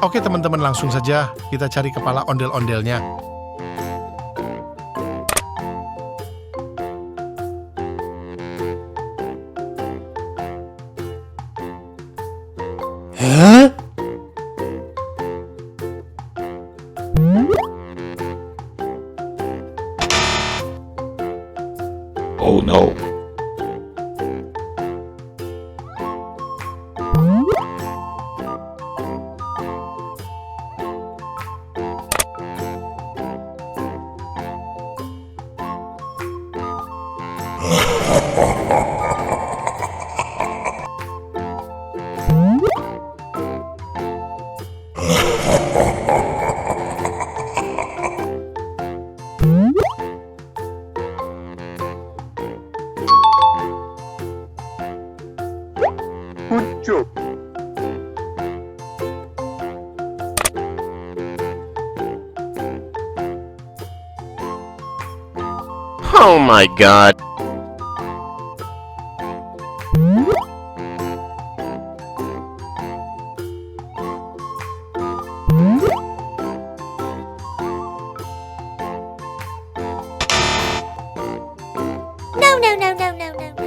Oke teman-teman, langsung saja kita cari kepala ondel-ondelnya. Huh? Oh no. Good job. Oh my god. No, no, no, no, no, no, no.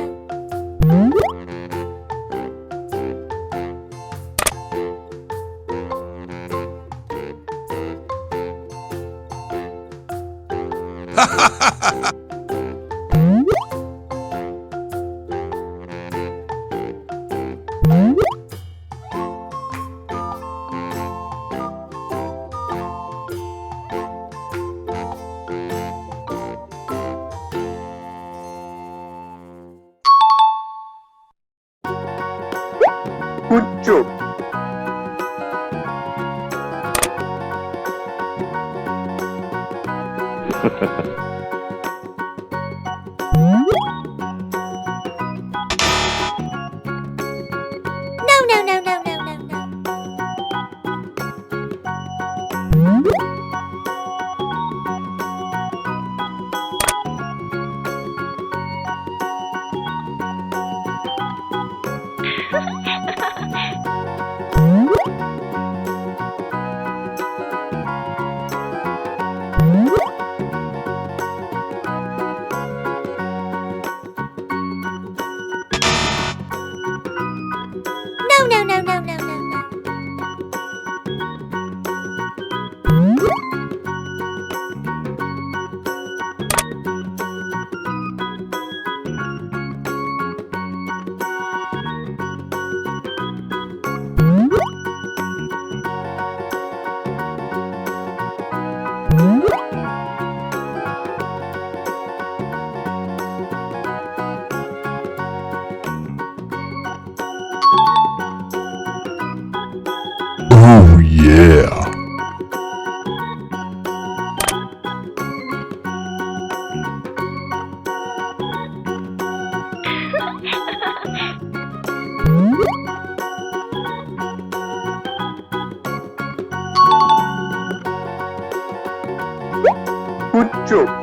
Good job. No, no, no, no, no, no, no. No, no, no, no, no, no, no. Oh yeah. Good job.